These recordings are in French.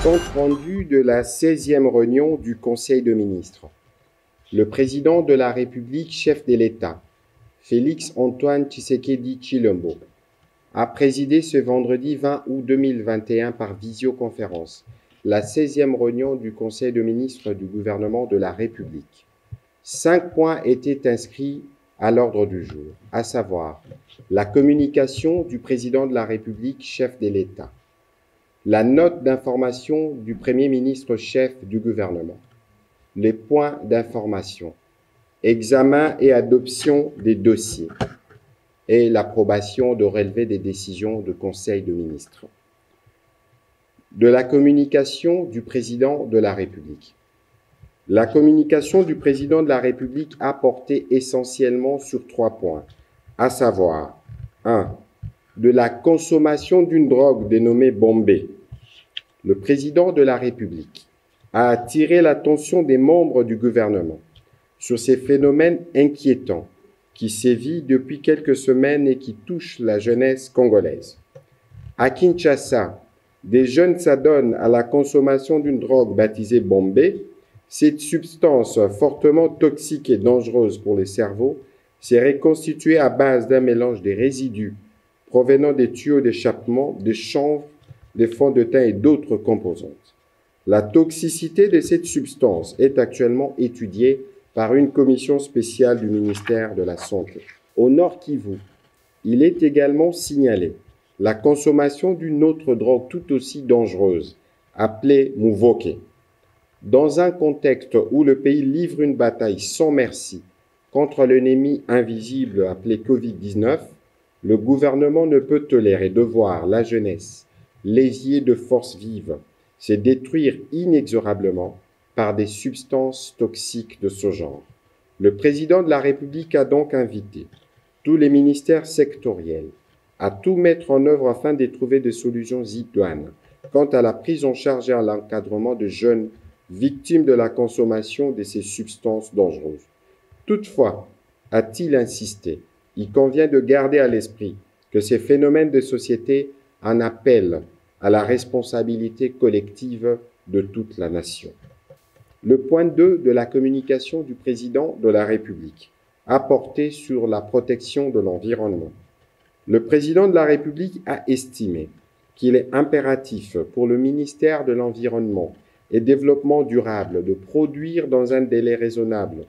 Compte rendu de la 16e réunion du Conseil de ministres. Le président de la République, chef de l'État, Félix-Antoine Tshisekedi Tshilombo, a présidé ce vendredi 20 août 2021 par visioconférence la 16e réunion du Conseil de ministres du gouvernement de la République. 5 points étaient inscrits à l'ordre du jour, à savoir la communication du président de la République, chef de l'État, la note d'information du Premier ministre chef du gouvernement, les points d'information, examen et adoption des dossiers et l'approbation de relevé des décisions du Conseil de ministres. De la communication du président de la République. La communication du président de la République a porté essentiellement sur 3 points, à savoir 1. De la consommation d'une drogue dénommée Bombay. Le président de la République a attiré l'attention des membres du gouvernement sur ces phénomènes inquiétants qui sévissent depuis quelques semaines et qui touchent la jeunesse congolaise. À Kinshasa, des jeunes s'adonnent à la consommation d'une drogue baptisée Bombay. Cette substance fortement toxique et dangereuse pour le cerveau serait constituée à base d'un mélange des résidus provenant des tuyaux d'échappement, des chanvres, des fonds de teint et d'autres composantes. La toxicité de cette substance est actuellement étudiée par une commission spéciale du ministère de la Santé. Au Nord Kivu, il est également signalé la consommation d'une autre drogue tout aussi dangereuse, appelée Muvoke. Dans un contexte où le pays livre une bataille sans merci contre l'ennemi invisible appelé Covid-19, le gouvernement ne peut tolérer de voir la jeunesse, lésée de forces vives, se détruire inexorablement par des substances toxiques de ce genre. Le président de la République a donc invité tous les ministères sectoriels à tout mettre en œuvre afin de trouver des solutions idoines quant à la prise en charge et à l'encadrement de jeunes victimes de la consommation de ces substances dangereuses. Toutefois, a-t-il insisté, il convient de garder à l'esprit que ces phénomènes de société en appellent à la responsabilité collective de toute la nation. Le point 2 de la communication du président de la République a porté sur la protection de l'environnement. Le président de la République a estimé qu'il est impératif pour le ministère de l'Environnement et Développement durable de produire dans un délai raisonnable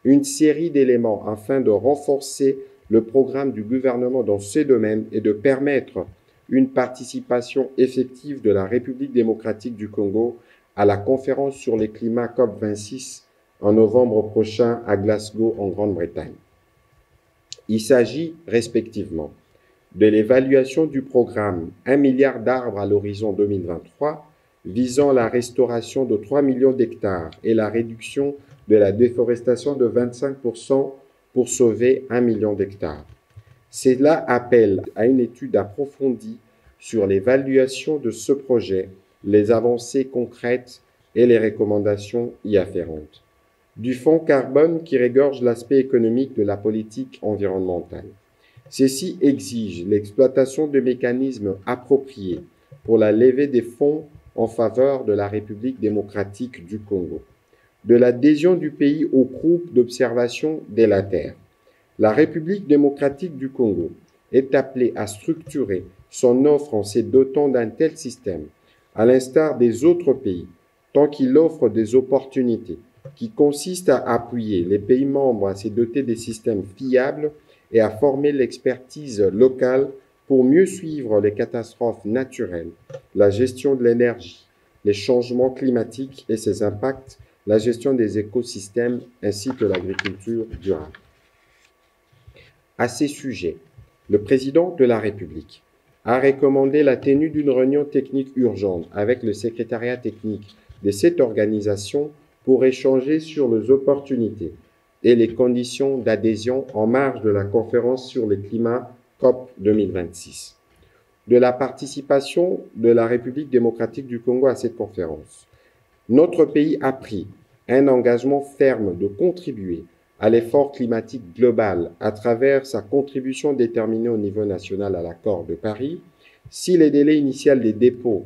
une série d'éléments afin de renforcer le programme du gouvernement dans ces domaines et de permettre une participation effective de la République démocratique du Congo à la conférence sur le climat COP26 en novembre prochain à Glasgow en Grande-Bretagne. Il s'agit respectivement de l'évaluation du programme 1 milliard d'arbres à l'horizon 2023 visant la restauration de 3 millions d'hectares et la réduction de la déforestation de 25% pour sauver 1 million d'hectares. Cela appelle à une étude approfondie sur l'évaluation de ce projet, les avancées concrètes et les recommandations y afférentes. Du fonds carbone qui regorge l'aspect économique de la politique environnementale. Ceci exige l'exploitation de mécanismes appropriés pour la levée des fonds en faveur de la République démocratique du Congo, de l'adhésion du pays au groupe d'observation de la Terre. La République démocratique du Congo est appelée à structurer son offre en se dotant d'un tel système, à l'instar des autres pays, tant qu'il offre des opportunités qui consistent à appuyer les pays membres à se doter des systèmes fiables et à former l'expertise locale pour mieux suivre les catastrophes naturelles, la gestion de l'énergie, les changements climatiques et ses impacts, la gestion des écosystèmes ainsi que l'agriculture durable. À ces sujets, le président de la République a recommandé la tenue d'une réunion technique urgente avec le secrétariat technique de cette organisation pour échanger sur les opportunités et les conditions d'adhésion en marge de la conférence sur le climat COP 2026. De la participation de la République démocratique du Congo à cette conférence, notre pays a pris un engagement ferme de contribuer à l'effort climatique global à travers sa contribution déterminée au niveau national à l'accord de Paris. Si le délai initial des dépôts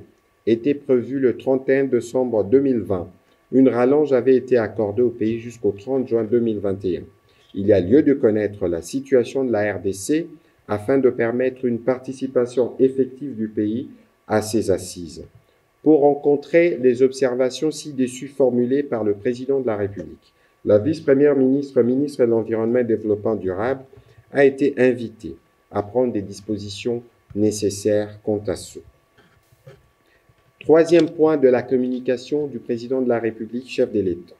était prévue le 31 décembre 2020. Une rallonge avait été accordée au pays jusqu'au 30 juin 2021. Il y a lieu de connaître la situation de la RDC afin de permettre une participation effective du pays à ces assises. Pour rencontrer les observations ci-dessus formulées par le président de la République, la vice-première ministre, ministre de l'Environnement et du Développement durable, a été invitée à prendre des dispositions nécessaires quant à ce. Troisième point de la communication du président de la République, chef de l'État,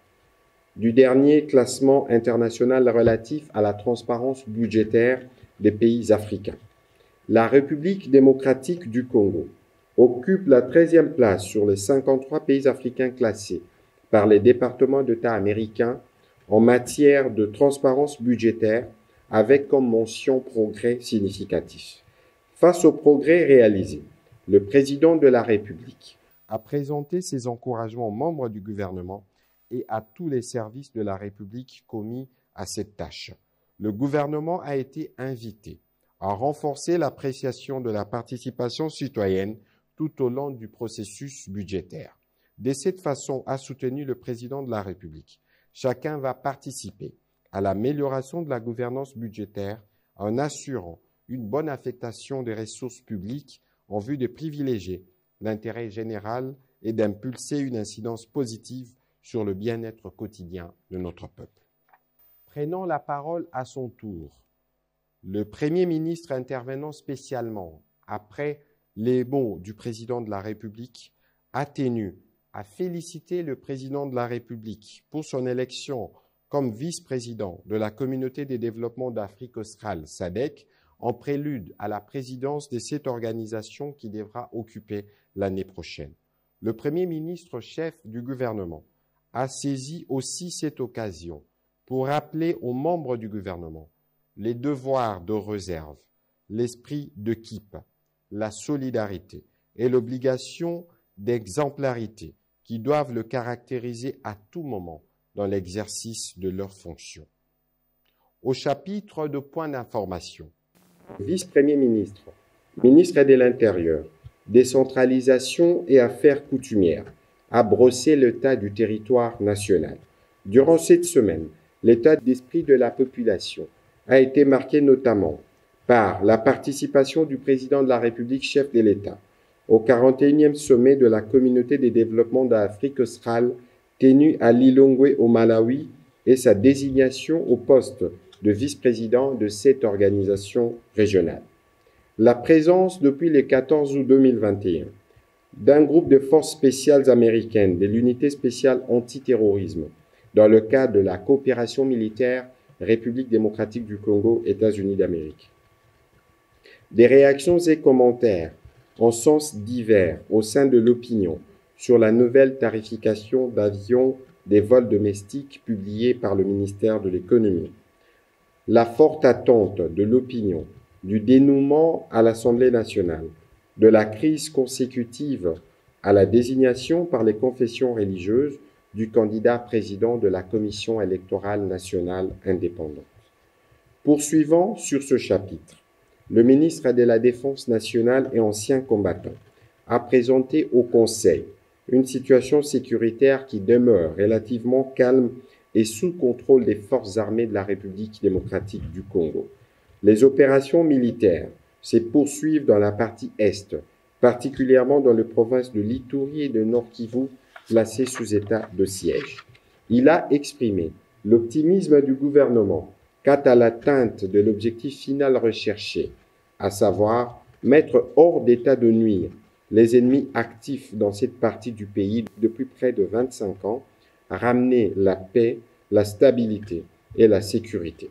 du dernier classement international relatif à la transparence budgétaire des pays africains. La République démocratique du Congo occupe la 13e place sur les 53 pays africains classés par les départements d'État américains en matière de transparence budgétaire, avec comme mention progrès significatif. Face aux progrès réalisés, le président de la République a présenté ses encouragements aux membres du gouvernement et à tous les services de la République commis à cette tâche. Le gouvernement a été invité à renforcer l'appréciation de la participation citoyenne tout au long du processus budgétaire. De cette façon, a soutenu le président de la République. Chacun va participer à l'amélioration de la gouvernance budgétaire en assurant une bonne affectation des ressources publiques en vue de privilégier l'intérêt général et d'impulser une incidence positive sur le bien-être quotidien de notre peuple. Prenant la parole à son tour, le Premier ministre intervenant spécialement après les mots du président de la République a tenu à féliciter le président de la République pour son élection comme vice-président de la Communauté des développements d'Afrique australe, SADC, en prélude à la présidence de cette organisation qui devra occuper l'année prochaine. Le Premier ministre chef du gouvernement a saisi aussi cette occasion pour rappeler aux membres du gouvernement les devoirs de réserve, l'esprit d'équipe, la solidarité et l'obligation d'exemplarité qui doivent le caractériser à tout moment dans l'exercice de leurs fonctions. Au chapitre de points d'information, vice-premier ministre, ministre de l'Intérieur, décentralisation et affaires coutumières, a brossé l'état du territoire national. Durant cette semaine, l'état d'esprit de la population a été marqué notamment par la participation du président de la République, chef de l'État, au 41e sommet de la Communauté des développements d'Afrique australe tenu à Lilongwe au Malawi et sa désignation au poste de vice-président de cette organisation régionale. La présence depuis le 14 août 2021 d'un groupe de forces spéciales américaines de l'unité spéciale antiterrorisme dans le cadre de la coopération militaire République démocratique du Congo, États-Unis d'Amérique. Des réactions et commentaires en sens divers au sein de l'opinion sur la nouvelle tarification d'avions des vols domestiques publiée par le ministère de l'Économie. La forte attente de l'opinion du dénouement à l'Assemblée nationale, de la crise consécutive à la désignation par les confessions religieuses du candidat président de la Commission électorale nationale indépendante. Poursuivant sur ce chapitre, le ministre de la Défense nationale et ancien combattant a présenté au Conseil une situation sécuritaire qui demeure relativement calme et sous contrôle des forces armées de la République démocratique du Congo. Les opérations militaires se poursuivent dans la partie Est, particulièrement dans les provinces de l'Ituri et de Nord-Kivu, placées sous état de siège. Il a exprimé l'optimisme du gouvernement quant à l'atteinte de l'objectif final recherché, à savoir mettre hors d'état de nuire les ennemis actifs dans cette partie du pays depuis près de 25 ans, ramener la paix, la stabilité et la sécurité.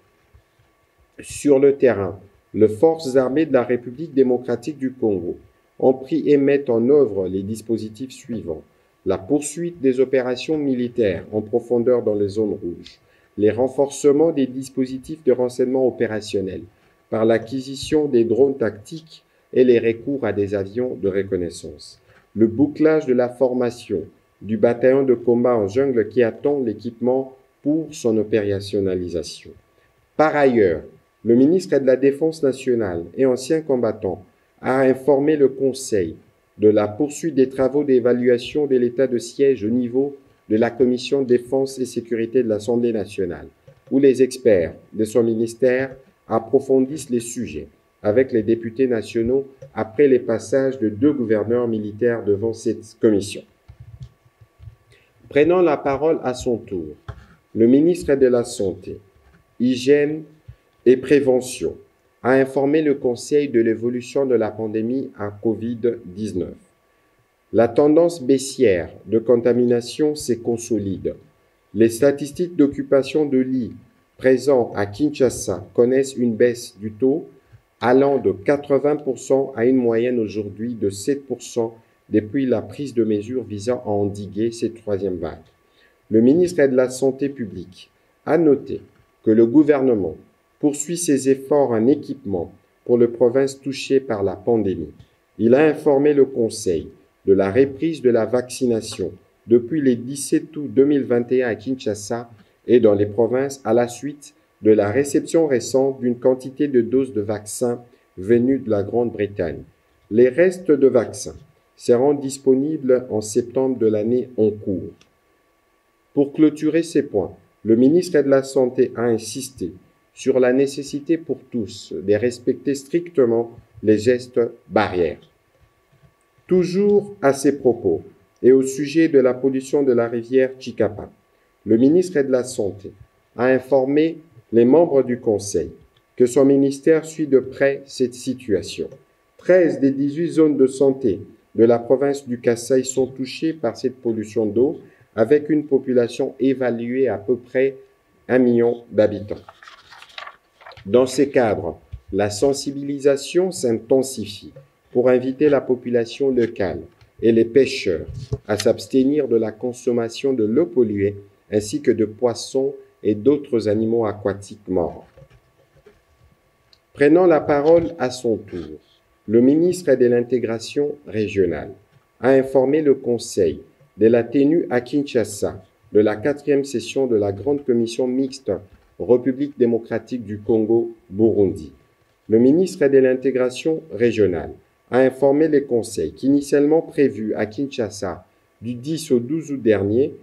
Sur le terrain, les forces armées de la République démocratique du Congo ont pris et mettent en œuvre les dispositifs suivants: la poursuite des opérations militaires en profondeur dans les zones rouges, les renforcements des dispositifs de renseignement opérationnel par l'acquisition des drones tactiques et les recours à des avions de reconnaissance, le bouclage de la formation du bataillon de combat en jungle qui attend l'équipement pour son opérationnalisation. Par ailleurs, le ministre de la Défense nationale et ancien combattant a informé le Conseil de la poursuite des travaux d'évaluation de l'état de siège au niveau de la Commission défense et sécurité de l'Assemblée nationale, où les experts de son ministère approfondissent les sujets avec les députés nationaux après les passages de 2 gouverneurs militaires devant cette commission. Prenant la parole à son tour, le ministre de la Santé, Hygiène et Prévention a informé le Conseil de l'évolution de la pandémie à COVID-19. La tendance baissière de contamination se consolide. Les statistiques d'occupation de lits présents à Kinshasa connaissent une baisse du taux allant de 80% à une moyenne aujourd'hui de 7% depuis la prise de mesures visant à endiguer cette troisième vague. Le ministre de la Santé publique a noté que le gouvernement poursuit ses efforts en équipement pour les provinces touchées par la pandémie. Il a informé le Conseil de la reprise de la vaccination depuis le 17 août 2021 à Kinshasa et dans les provinces à la suite de la réception récente d'une quantité de doses de vaccins venues de la Grande-Bretagne. Les restes de vaccins seront disponibles en septembre de l'année en cours. Pour clôturer ces points, le ministre de la Santé a insisté sur la nécessité pour tous de respecter strictement les gestes barrières. Toujours à ces propos et au sujet de la pollution de la rivière Chikapa, le ministre de la Santé a informé les membres du Conseil que son ministère suit de près cette situation. 13 des 18 zones de santé de la province du Kasaï sont touchées par cette pollution d'eau avec une population évaluée à peu près 1 million d'habitants. Dans ces cadres, la sensibilisation s'intensifie pour inviter la population locale et les pêcheurs à s'abstenir de la consommation de l'eau polluée ainsi que de poissons et d'autres animaux aquatiques morts. Prenant la parole à son tour, le ministre de l'Intégration régionale a informé le Conseil de la tenue à Kinshasa de la 4e session de la Grande Commission mixte République démocratique du Congo-Burundi. Le ministre de l'Intégration régionale a informé les conseils qu'initialement prévu à Kinshasa du 10 au 12 août dernier,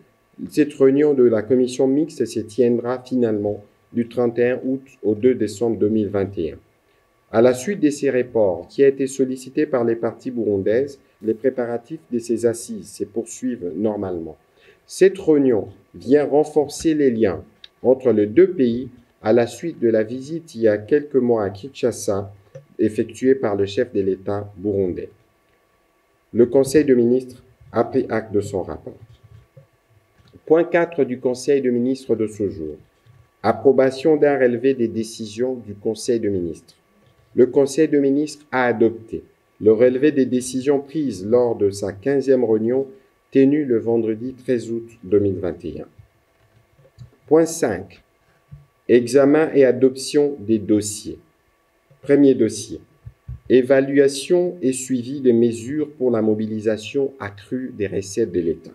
cette réunion de la commission mixte se tiendra finalement du 31 août au 2 décembre 2021. À la suite de ces reports qui a été sollicité par les parties burundaises, les préparatifs de ces assises se poursuivent normalement. Cette réunion vient renforcer les liens entre les deux pays à la suite de la visite il y a quelques mois à Kinshasa effectuée par le chef de l'État burundais. Le Conseil de ministres a pris acte de son rapport. Point 4 du Conseil de ministres de ce jour. Approbation d'un relevé des décisions du Conseil de ministres. Le Conseil de ministres a adopté le relevé des décisions prises lors de sa 15e réunion tenue le vendredi 13 août 2021. Point 5. Examen et adoption des dossiers. Premier dossier. Évaluation et suivi des mesures pour la mobilisation accrue des recettes de l'État.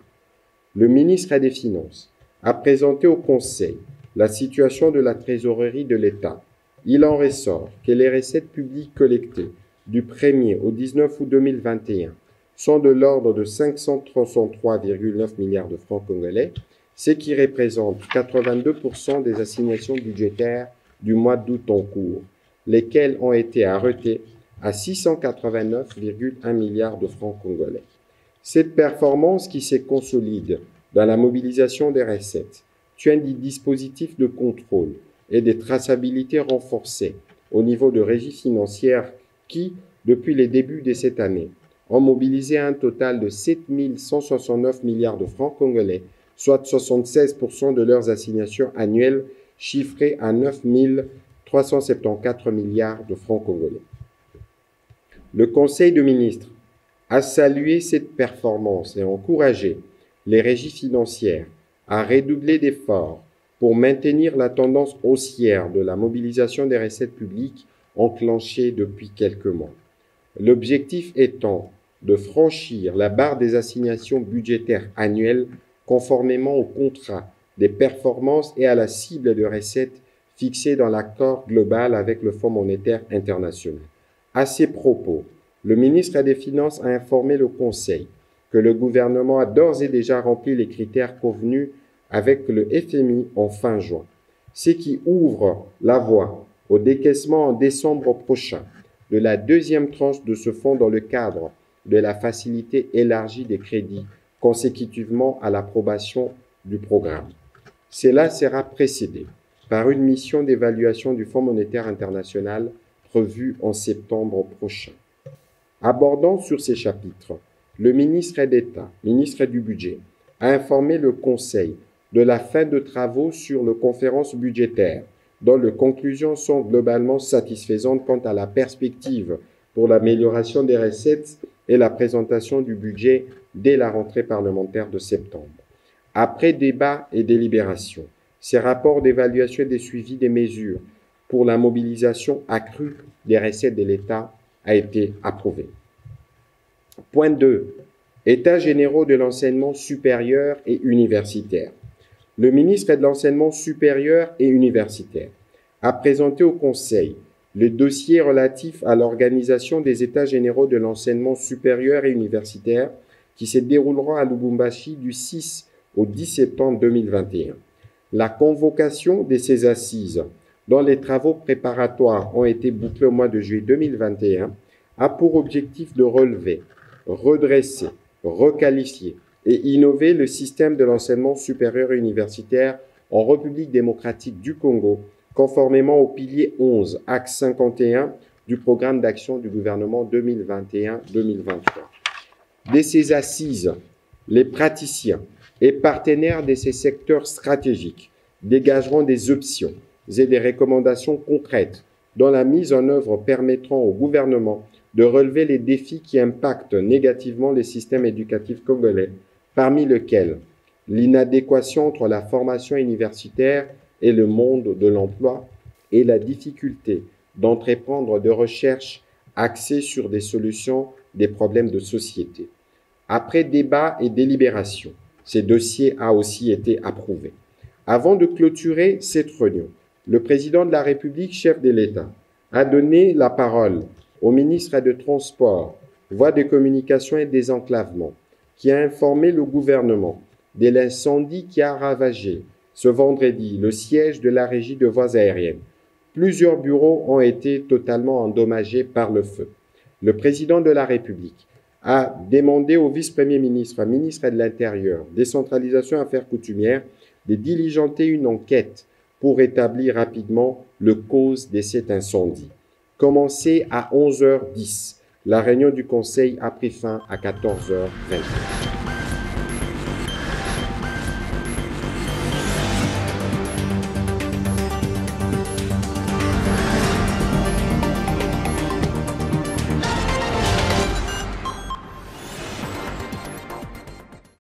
Le ministre des Finances a présenté au Conseil la situation de la trésorerie de l'État. Il en ressort que les recettes publiques collectées du 1er au 19 août 2021 sont de l'ordre de 533,9 milliards de francs congolais, ce qui représente 82% des assignations budgétaires du mois d'août en cours, lesquelles ont été arrêtées à 689,1 milliards de francs congolais. Cette performance qui se consolide dans la mobilisation des recettes tient des dispositifs de contrôle et de traçabilité renforcés au niveau de régie financière qui, depuis les débuts de cette année, ont mobilisé un total de 7 169 milliards de francs congolais, soit 76% de leurs assignations annuelles chiffrées à 9 374 milliards de francs congolais. Le Conseil de ministres a salué cette performance et encouragé les régies financières à redoubler d'efforts pour maintenir la tendance haussière de la mobilisation des recettes publiques enclenchée depuis quelques mois. L'objectif étant de franchir la barre des assignations budgétaires annuelles conformément au contrat des performances et à la cible de recettes fixée dans l'accord global avec le Fonds monétaire international. À ces propos, Le ministre des Finances a informé le Conseil que le gouvernement a d'ores et déjà rempli les critères convenus avec le FMI en fin juin, ce qui ouvre la voie au décaissement en décembre prochain de la deuxième tranche de ce fonds dans le cadre de la facilité élargie des crédits consécutivement à l'approbation du programme. Cela sera précédé par une mission d'évaluation du Fonds monétaire international prévue en septembre prochain. Abordant sur ces chapitres, le ministre d'État, ministre du Budget, a informé le Conseil de la fin de travaux sur la conférence budgétaire, dont les conclusions sont globalement satisfaisantes quant à la perspective pour l'amélioration des recettes et la présentation du budget dès la rentrée parlementaire de septembre. Après débat et délibération, ces rapports d'évaluation et de suivi des mesures pour la mobilisation accrue des recettes de l'État a été approuvé. Point 2. États généraux de l'enseignement supérieur et universitaire. Le ministre de l'Enseignement supérieur et universitaire a présenté au Conseil le dossier relatif à l'organisation des États généraux de l'enseignement supérieur et universitaire qui se dérouleront à Lubumbashi du 6 au 10 septembre 2021. La convocation de ces assises, dont les travaux préparatoires ont été bouclés au mois de juillet 2021, a pour objectif de relever, redresser, requalifier et innover le système de l'enseignement supérieur et universitaire en République démocratique du Congo, conformément au pilier 11, axe 51 du programme d'action du gouvernement 2021-2023. De ces assises, les praticiens et partenaires de ces secteurs stratégiques dégageront des options et des recommandations concrètes dont la mise en œuvre permettront au gouvernement de relever les défis qui impactent négativement les systèmes éducatifs congolais, parmi lesquels l'inadéquation entre la formation universitaire et le monde de l'emploi et la difficulté d'entreprendre des recherches axées sur des solutions des problèmes de société. Après débat et délibération, ce dossier a aussi été approuvé. Avant de clôturer cette réunion, le président de la République, chef de l'État, a donné la parole au ministre des Transports, Voies de communication et désenclavement, qui a informé le gouvernement de l'incendie qui a ravagé ce vendredi le siège de la régie de voies aériennes. Plusieurs bureaux ont été totalement endommagés par le feu. Le président de la République a demandé au vice-premier ministre, ministre de l'Intérieur, décentralisation et affaires coutumières, de diligenter une enquête pour établir rapidement le cause de cet incendie. Commencé à 11h10, la réunion du Conseil a pris fin à 14h20.